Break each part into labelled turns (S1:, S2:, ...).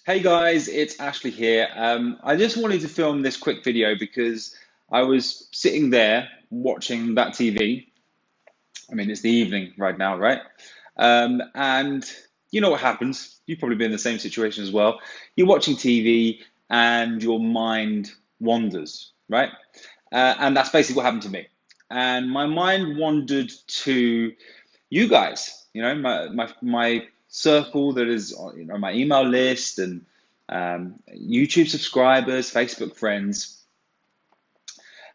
S1: Hey guys, it's Ashley here. I just wanted to film this quick video because I was sitting there watching that TV. I mean, it's the evening right now, right? And you know what happens. You've probably been in the same situation as well. You're watching TV and your mind wanders, right? And that's basically what happened to me. And my mind wandered to you guys, my circle that is, my email list and YouTube subscribers, Facebook friends.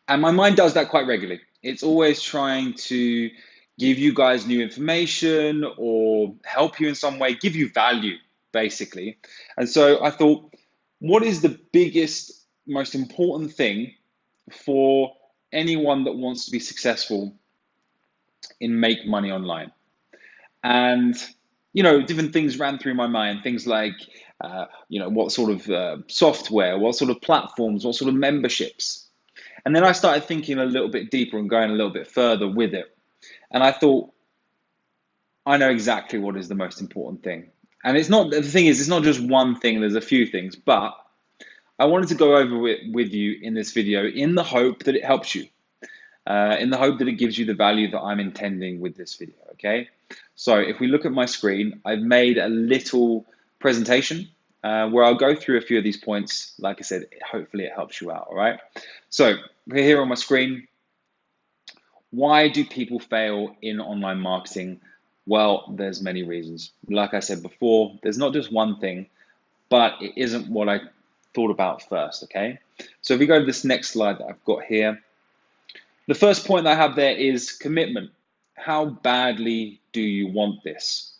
S1: And my mind does that quite regularly. It's always trying to give you guys new information or help you in some way, give you value, basically. And so I thought, what is the biggest, most important thing for anyone that wants to be successful in make money online? And different things ran through my mind, things like what sort of software, what sort of platforms, what sort of memberships. And then I started thinking a little bit deeper and going a little bit further with it. And I thought, I know exactly what is the most important thing. And it's not, the thing is, it's not just one thing, there's a few things, but I wanted to go over it with you in this video in the hope that it helps you, in the hope that it gives you the value that I'm intending with this video, okay? So if we look at my screen, I've made a little presentation where I'll go through a few of these points. Like I said, hopefully it helps you out, all right? So we're here on my screen. Why do people fail in online marketing? Well, there's many reasons. Like I said before, there's not just one thing, but it isn't what I thought about first, okay? So if we go to this next slide that I've got here, the first point that I have there is commitment. How badly do you want this?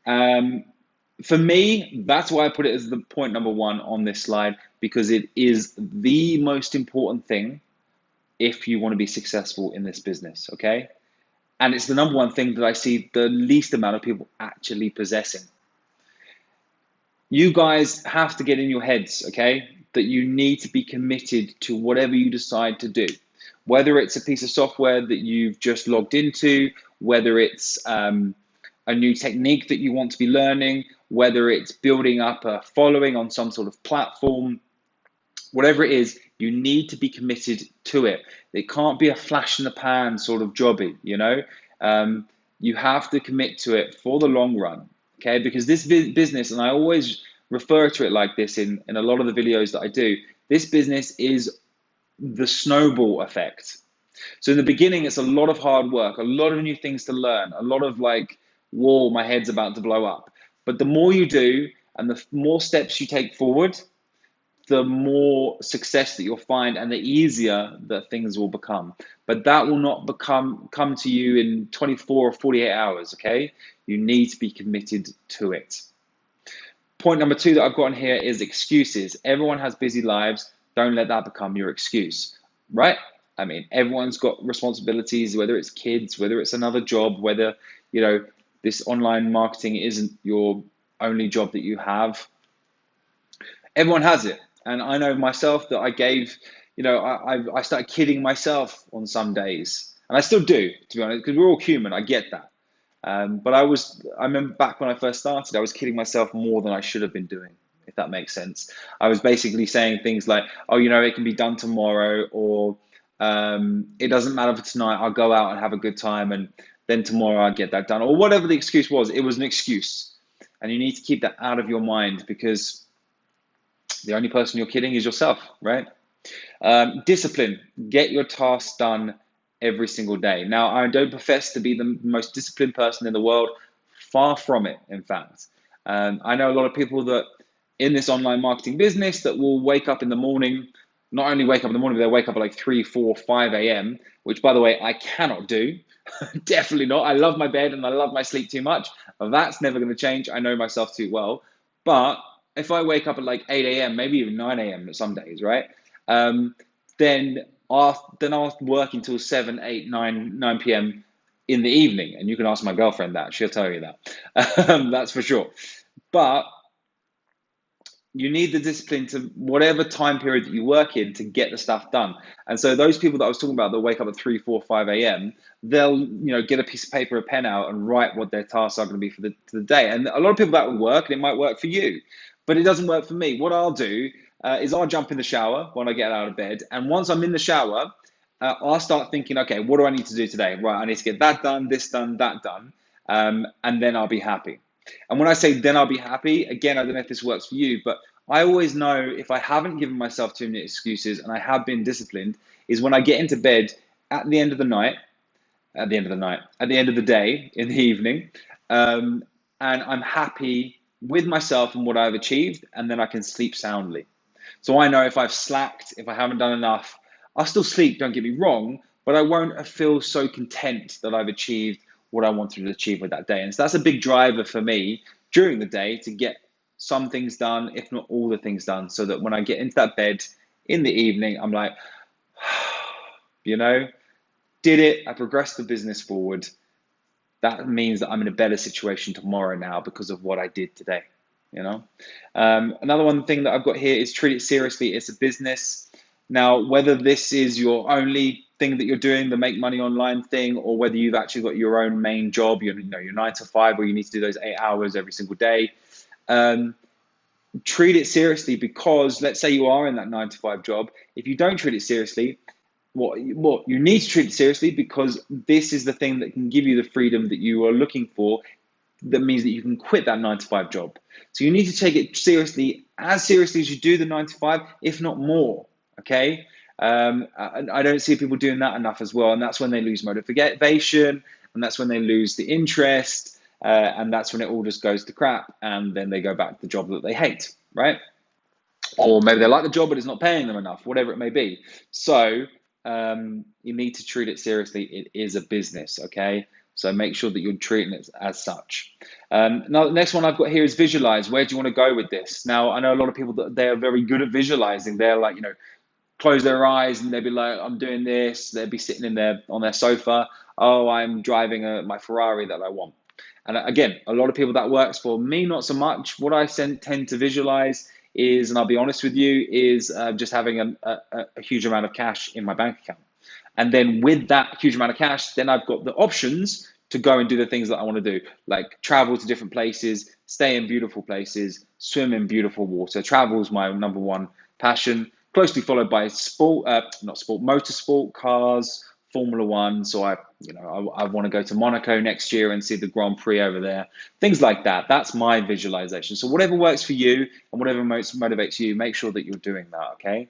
S1: For me, that's why I put it as the point number one on this slide, because it is the most important thing if you want to be successful in this business, okay? And it's the number one thing that I see the least amount of people actually possessing. You guys have to get in your heads, okay, that you need to be committed to whatever you decide to do. Whether it's a piece of software that you've just logged into, whether it's a new technique that you want to be learning, whether it's building up a following on some sort of platform, whatever it is, you need to be committed to it. It can't be a flash in the pan sort of jobby, you know? You have to commit to it for the long run, okay? Because this business, and I always refer to it like this in a lot of the videos that I do, this business is the snowball effect. So in the beginning, it's a lot of hard work, a lot of new things to learn, a lot of like, whoa, my head's about to blow up. But the more you do and the more steps you take forward, the more success that you'll find and the easier that things will become. But that will not come to you in 24 or 48 hours, okay? You need to be committed to it. Point number two that I've got in here is excuses. Everyone has busy lives. Don't let that become your excuse, right? I mean, everyone's got responsibilities, whether it's kids, whether it's another job, whether, this online marketing isn't your only job that you have. Everyone has it. And I know myself that I gave, I started kidding myself on some days. And I still do, to be honest, because we're all human. I get that. But I remember back when I first started, I was kidding myself more than I should have been doing, if that makes sense. I was basically saying things like, oh, it can be done tomorrow, or it doesn't matter for tonight, I'll go out and have a good time, and then tomorrow I'll get that done, or whatever the excuse was. It was an excuse. And you need to keep that out of your mind, because the only person you're kidding is yourself, right? Discipline. Get your tasks done every single day. Now, I don't profess to be the most disciplined person in the world. Far from it, in fact. I know a lot of people that in this online marketing business that will wake up in the morning, not only wake up in the morning, but they'll wake up at like 3, 4, 5 a.m., which, by the way, I cannot do. Definitely not. I love my bed and I love my sleep too much. That's never going to change. I know myself too well. But if I wake up at like 8 a.m., maybe even 9 a.m. some days, right? Then I'll work until 7, 8, 9 p.m. in the evening. And you can ask my girlfriend that. She'll tell you that. That's for sure. But you need the discipline to whatever time period that you work in to get the stuff done. And so those people that I was talking about that wake up at 3, 4, 5 a.m., they'll get a piece of paper, a pen out, and write what their tasks are going to be for the day. And a lot of people that will work, and it might work for you. but it doesn't work for me. What I'll do is I'll jump in the shower when I get out of bed. And once I'm in the shower, I'll start thinking, okay, what do I need to do today? Right, I need to get that done, this done, that done. And then I'll be happy. And when I say then I'll be happy, again, I don't know if this works for you, but I always know if I haven't given myself too many excuses and I have been disciplined, is when I get into bed at the end of the night, at the end of the night, at the end of the day, in the evening, and I'm happy with myself and what I've achieved, and then I can sleep soundly. So I know if I've slacked, if I haven't done enough, I'll still sleep, don't get me wrong, but I won't feel so content that I've achieved what I wanted to achieve with that day. And so that's a big driver for me during the day to get some things done, if not all the things done, so that when I get into that bed in the evening, I'm like, you know, did it, I progressed the business forward. That means that I'm in a better situation tomorrow now because of what I did today, you know. Another one thing that I've got here is treat it seriously. It's a business. Now, whether this is your only thing that you're doing, the make money online thing, or whether you've actually got your own main job, your 9 to 5, where you need to do those 8 hours every single day, treat it seriously, because let's say you are in that 9 to 5 job. If you don't treat it seriously, what you need to treat it seriously, because this is the thing that can give you the freedom that you are looking for. That means that you can quit that 9 to 5 job. So you need to take it seriously as you do the 9 to 5, if not more. Okay. I don't see people doing that enough as well, and that's when they lose motivation, and that's when they lose the interest, and that's when it all just goes to crap, and then they go back to the job that they hate, right? Or maybe they like the job but it's not paying them enough, whatever it may be. So you need to treat it seriously. It is a business, okay? So make sure that you're treating it as such. Now, the next one I've got here is visualize. Where do you want to go with this? Now, I know a lot of people that they are very good at visualizing. They're like, close their eyes and they'd be like, I'm doing this. They'd be sitting on their sofa. Oh, I'm driving my Ferrari that I want. And again, a lot of people that works for me, not so much. What I tend to visualize is, and I'll be honest with you, is just having a huge amount of cash in my bank account. And then with that huge amount of cash, then I've got the options to go and do the things that I want to do, like travel to different places, stay in beautiful places, swim in beautiful water. Travel is my number one passion, closely followed by motorsport, cars, Formula One. So I want to go to Monaco next year and see the Grand Prix over there, things like that. That's my visualization. So whatever works for you and whatever motivates you, make sure that you're doing that, okay?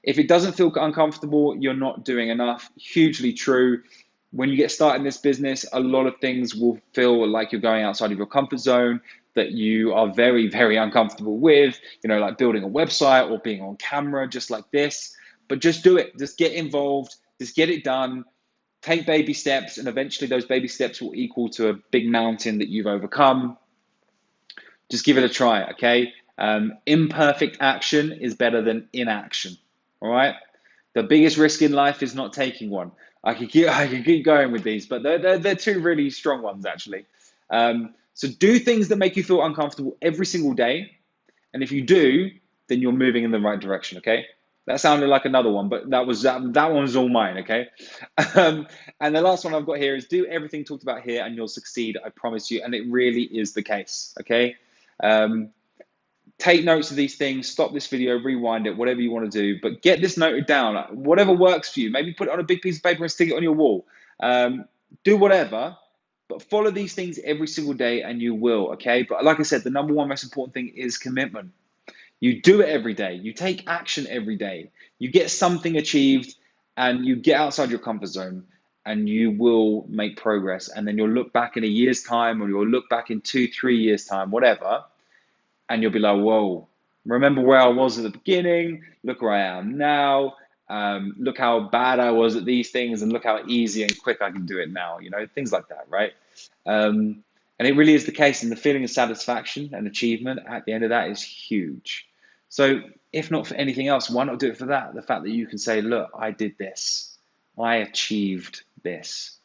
S1: If it doesn't feel uncomfortable, you're not doing enough. Hugely true. When you get started in this business, a lot of things will feel like you're going outside of your comfort zone, that you are very, very uncomfortable with, like building a website or being on camera just like this. But just do it. Just get involved. Just get it done. Take baby steps, and eventually those baby steps will equal to a big mountain that you've overcome. Just give it a try, okay? Imperfect action is better than inaction, all right? The biggest risk in life is not taking one. I can keep going with these, but they're two really strong ones, actually. So do things that make you feel uncomfortable every single day. And if you do, then you're moving in the right direction, okay? That sounded like another one, but that one was all mine, okay? And the last one I've got here is do everything talked about here and you'll succeed, I promise you. And it really is the case, okay? Take notes of these things, stop this video, rewind it, whatever you want to do, but get this noted down, whatever works for you. Maybe put it on a big piece of paper and stick it on your wall. Do whatever, but follow these things every single day and you will, okay? But like I said, the number one most important thing is commitment. You do it every day. You take action every day. You get something achieved and you get outside your comfort zone and you will make progress. And then you'll look back in a year's time, or you'll look back in 2-3 years time, whatever, and you'll be like, whoa, remember where I was at the beginning? Look where I am now. Look how bad I was at these things, and look how easy and quick I can do it now, things like that, right? And it really is the case, and the feeling of satisfaction and achievement at the end of that is huge. So if not for anything else, why not do it for that? The fact that you can say, look, I did this. I achieved this.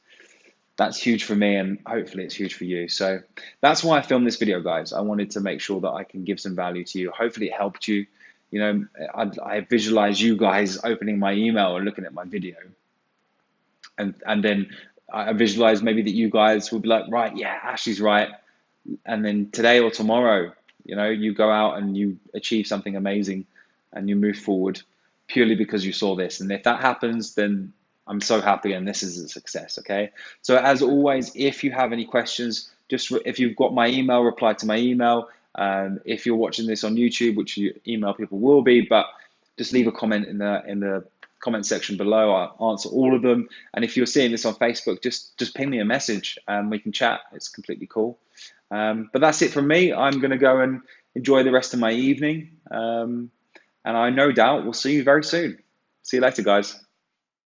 S1: That's huge for me, and hopefully it's huge for you. So that's why I filmed this video, guys. I wanted to make sure that I can give some value to you. Hopefully it helped you. I visualize you guys opening my email and looking at my video. And then I visualize maybe that you guys will be like, right, yeah, Ashley's right. And then today or tomorrow, You know, you go out and you achieve something amazing and you move forward purely because you saw this. And if that happens, then I'm so happy and this is a success. Okay. So as always, if you have any questions, just if you've got my email, reply to my email. If you're watching this on YouTube, which you email people will be, but just leave a comment in the comment section below. I'll answer all of them. And if you're seeing this on Facebook, just ping me a message and we can chat. It's completely cool. But that's it from me. I'm going to go and enjoy the rest of my evening. And I no doubt will see you very soon. See you later, guys.